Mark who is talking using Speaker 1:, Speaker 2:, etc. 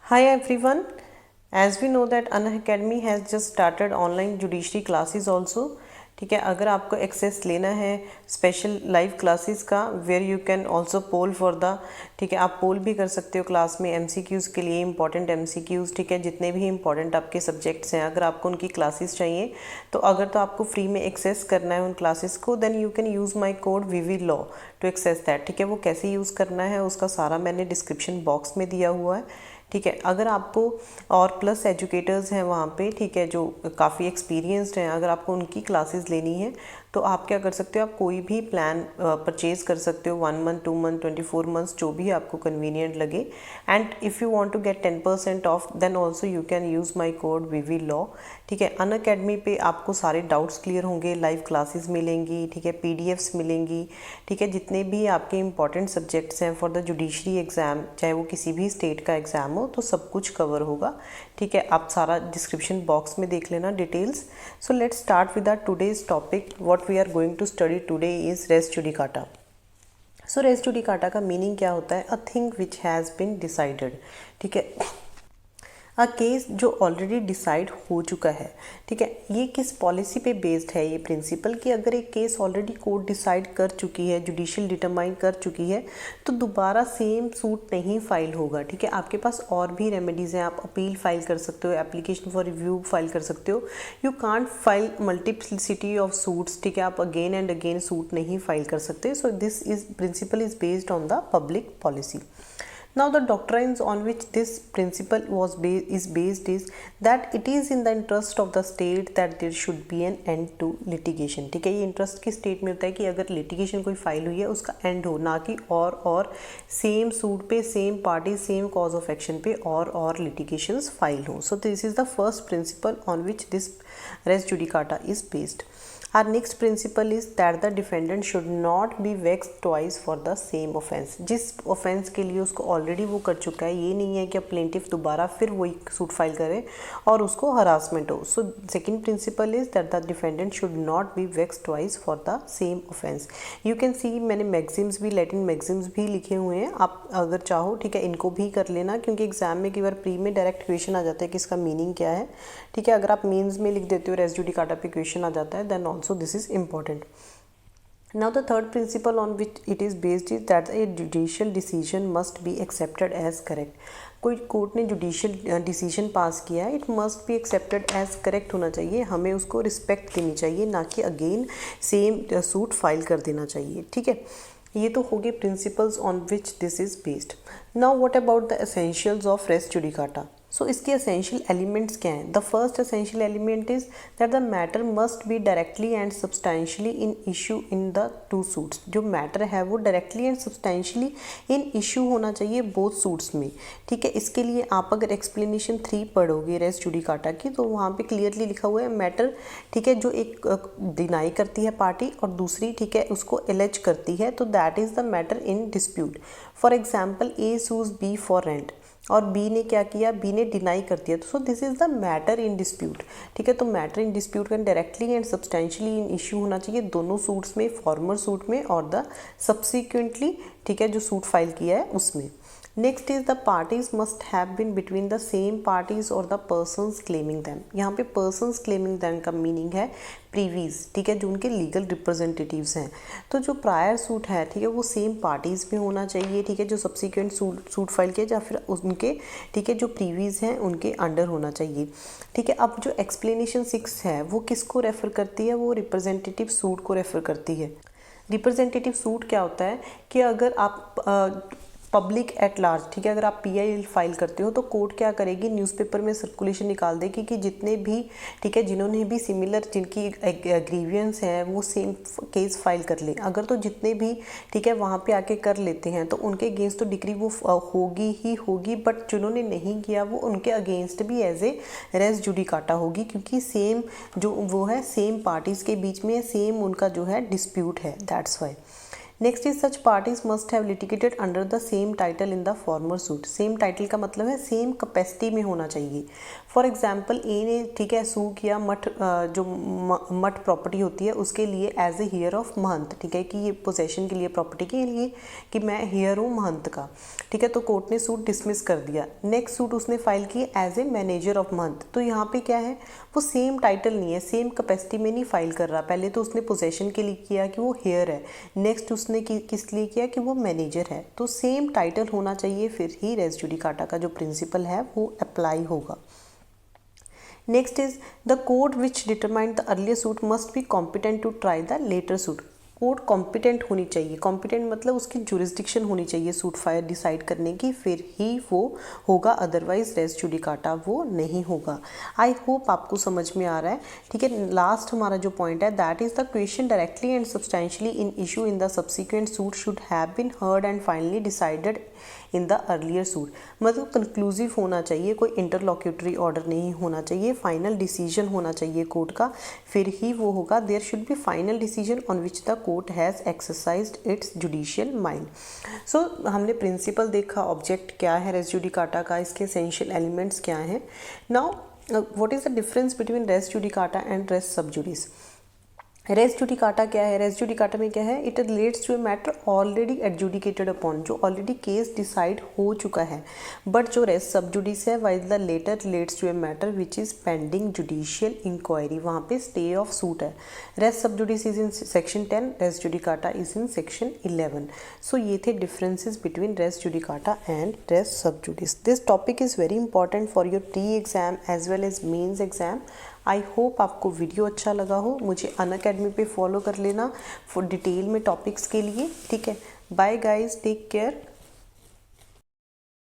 Speaker 1: Hi everyone. As we know that Unacademy has just started online judiciary classes also. ठीक है, अगर आपको access लेना है स्पेशल लाइव क्लासेस का where you can also poll for the, ठीक है, आप पोल भी कर सकते हो क्लास में एमसीक्यूज़ के लिए, इंपॉर्टेंट एमसीक्यूज़, ठीक है, जितने भी इंपॉर्टेंट आपके सब्जेक्ट्स हैं अगर आपको उनकी क्लासेस चाहिए तो अगर तो आपको फ्री में एक्सेस करना है उन क्लासेस को then you can use my code VV law to access that. ठीक है, वो कैसे यूज़ करना है उसका सारा मैंने डिस्क्रिप्शन बॉक्स में दिया हुआ है। ठीक है, अगर आपको और प्लस एजुकेटर्स हैं वहाँ पे, ठीक है, जो काफ़ी एक्सपीरियंस्ड हैं, अगर आपको उनकी क्लासेस लेनी है तो आप क्या कर सकते हो, आप कोई भी प्लान परचेज़ कर सकते हो, 1 मंथ 2 मंथ 24 मंथ्स जो भी आपको कन्वीनियंट लगे। And if you want to get 10% off then also you can use my code VV law. ठीक है, अनअकैडमी पे आपको सारे डाउट्स क्लियर होंगे, लाइव क्लासेस मिलेंगी, ठीक है, पीडीएफ्स मिलेंगी, ठीक है, जितने भी आपके इंपॉर्टेंट सब्जेक्ट्स हैं फॉर द जुडिशरी एग्ज़ाम, चाहे वो किसी भी स्टेट का एग्ज़ाम हो, तो सब कुछ कवर होगा। ठीक है, आप सारा डिस्क्रिप्शन बॉक्स में देख लेना details. So let's start with the today's topic. What we are going to study today is res judicata. सो रेस जुडिकाटा का मीनिंग क्या होता है? A thing which has been decided. ठीक है, अ केस जो ऑलरेडी डिसाइड हो चुका है। ठीक है, ये किस पॉलिसी पे बेस्ड है? ये प्रिंसिपल कि अगर एक केस ऑलरेडी कोर्ट डिसाइड कर चुकी है, जुडिशियल डिटरमाइन कर चुकी है, तो दोबारा सेम सूट नहीं फाइल होगा। ठीक है, आपके पास और भी रेमेडीज़ हैं, आप अपील फाइल कर सकते हो, एप्लीकेशन फॉर रिव्यू फाइल कर सकते हो। You can't file multiplicity of suits. ठीक है, आप अगेन एंड अगेन सूट नहीं फाइल कर सकते। So this is principle is based on the public policy. Now the doctrines on which this principle is based is that it is in the interest of the state that there should be an end to litigation. ठीक है, ये interest की state में होता है कि अगर litigation कोई फाइल हुई है उसका एंड हो, ना कि और सेम सूट पे same party same cause of action पे और लिटिगेशंस फाइल हो. So this is the first principle on which this res judicata is based. Our next principle is that the defendant should not be vexed twice for the same offense. जिस offense के लिए उसको already वो कर चुका है, ये नहीं है कि प्लेंटिफ दोबारा फिर वही सूट फाइल करे और उसको हरासमेंट हो. So second principle is that the defendant should not be vexed twice for the same offence. You can see मैंने मैगजिम्स भी, लैटिन मैगजिम्स भी लिखे हुए हैं, आप अगर चाहो, ठीक है, इनको भी कर लेना, क्योंकि एग्जाम में कई बार प्री में डायरेक्ट क्वेश्चन आ जाता है कि इसका मीनिंग क्या है. ठीक है, अगर आप मीन्स में लिख देते हो रेस जुडिकाटा पे क्वेश्चन आ जाता है, then also this is important. Now the third principle on which it is based is that a judicial decision must be accepted as correct. कोई कोर्ट ने जुडिशियल डिसीजन पास किया है, it must be accepted as correct होना चाहिए, हमें उसको respect देनी चाहिए, ना कि अगेन सेम सूट फाइल कर देना चाहिए. ठीक है, ये तो हो गए principles on which this is based. Now what about the essentials of res judicata. So इसके असेंशियल एलिमेंट्स क्या हैं? The first essential element is that the matter must be directly and substantially in issue in the two suits. जो matter है वो directly and substantially in issue होना चाहिए both suits में. ठीक है, इसके लिए आप अगर एक्सप्लेनेशन 3 पढ़ोगे रेस जुडिकाटा की, तो वहाँ पे क्लियरली लिखा हुआ है मैटर, ठीक है, जो एक डिनाई करती है पार्टी और दूसरी, ठीक है, उसको एलेज करती है, तो that is the matter in dispute. For example A sues B for rent और बी ने क्या किया, बी ने डिनाई कर दिया, तो so this is the matter in dispute. ठीक है, तो मैटर इन डिस्प्यूट का directly and substantially in issue होना चाहिए दोनों सूट्स में, फॉर्मर सूट में और द सब्सिक्वेंटली, ठीक है, जो सूट फाइल किया है उसमें. Next is the parties must have been between the same parties और द पर्सनस क्लेमिंग दैम. यहाँ पे पर्सनस क्लेमिंग दैम का मीनिंग है प्रीवीज. ठीक है, जो उनके लीगल रिप्रेजेंटेटिव्स हैं. तो जो प्रायर सूट है, ठीक है, वो सेम पार्टीज में होना चाहिए. ठीक है, जो सब्सिक्वेंट सूट फाइल किया या फिर उनके, ठीक है, जो प्रीवीज हैं उनके अंडर होना चाहिए. ठीक है, अब जो एक्सप्लेनेशन 6 है वो किसको रेफर करती है? वो रिप्रेजेंटेटिव सूट को रेफर करती है. रिप्रेजेंटेटिव सूट क्या होता है कि अगर आप पब्लिक एट लार्ज, ठीक है, अगर आप PIL फाइल करते हो तो कोर्ट क्या करेगी, न्यूज़पेपर में सर्कुलेशन निकाल देगी कि जितने भी, ठीक है, जिन्होंने भी सिमिलर, जिनकी ग्रीवियंस है वो सेम केस फाइल कर ले. अगर तो जितने भी, ठीक है, वहाँ पे आके कर लेते हैं तो उनके अगेंस्ट तो डिग्री वो होगी ही होगी, बट जिन्होंने नहीं किया वो उनके अगेंस्ट भी एज ए रेस जुडिकाटा होगी, क्योंकि सेम जो वो है सेम पार्टीज़ के बीच में सेम उनका जो है डिस्प्यूट है, that's why. Next is such parties must have litigated under the same title in the former suit. Same title का मतलब है सेम कैपेसिटी में होना चाहिए। फॉर एग्जाम्पल ए ने ठीक है सू किया मठ जो मठ प्रॉपर्टी होती है उसके लिए एज ए हेयर ऑफ महंत, ठीक है कि ये पोजेशन के लिए प्रॉपर्टी के लिए कि मैं हेयर हूँ महंत का, ठीक है। तो कोर्ट ने सूट डिसमिस कर दिया। नेक्स्ट सूट उसने फाइल किया एज ए मैनेजर ऑफ महंत। तो यहाँ पे क्या है, वो सेम टाइटल नहीं है, सेम कैपेसिटी में नहीं फाइल कर रहा। पहले तो उसने पोजेशन के लिए किया कि वो हेयर है, नेक्स्ट उसने किस लिए किया कि वो मैनेजर है। तो सेम टाइटल होना चाहिए, फिर ही रेस जुडिकाटा का जो प्रिंसिपल है वो अप्लाई होगा। Next is the court which determined the earlier suit must be competent to try the latter suit. Court competent होनी चाहिए, कॉम्पिटेंट मतलब उसकी जुरिस्डिक्शन होनी चाहिए सूट फायर डिसाइड करने की, फिर ही वो होगा, अदरवाइज रेस जुडिकाटा वो नहीं होगा। आई होप आपको समझ में आ रहा है, ठीक है। लास्ट हमारा जो पॉइंट है that is the question directly and substantially in issue in the subsequent suit should have been heard and finally decided in the earlier suit. मतलब कंक्लूसिव होना चाहिए, कोई इंटरलॉक्यूटरी ऑर्डर नहीं होना चाहिए, फाइनल डिसीजन होना चाहिए कोर्ट का, फिर ही वो होगा। There should be final decision on which the court has exercised its judicial mind. So हमने प्रिंसिपल देखा, ऑब्जेक्ट क्या है रेस जुडिकाटा का, इसके एसेंशियल एलिमेंट्स क्या हैं। Now what is the difference between res judicata and res sub judice. Race judicata क्या है, रेस जुडिकाटा में क्या है, it relates to a matter already adjudicated upon, जो ऑलरेडी केस डिसाइड हो चुका है। बट जो रेस सब जुडिस है while the latter relates to a matter which is pending judicial inquiry, वहाँ पे स्टे ऑफ सूट है। Res sub judice is in section 10, res judicata is in section 11। So ये थे differences between res judicata and res sub judice. This topic is very important for your pre exam as well as mains exam. I hope आपको video अच्छा लगा हो। मुझे Unacademy पे follow कर लेना फॉर डिटेल में टॉपिक्स के लिए, ठीक है। Bye guys, take care.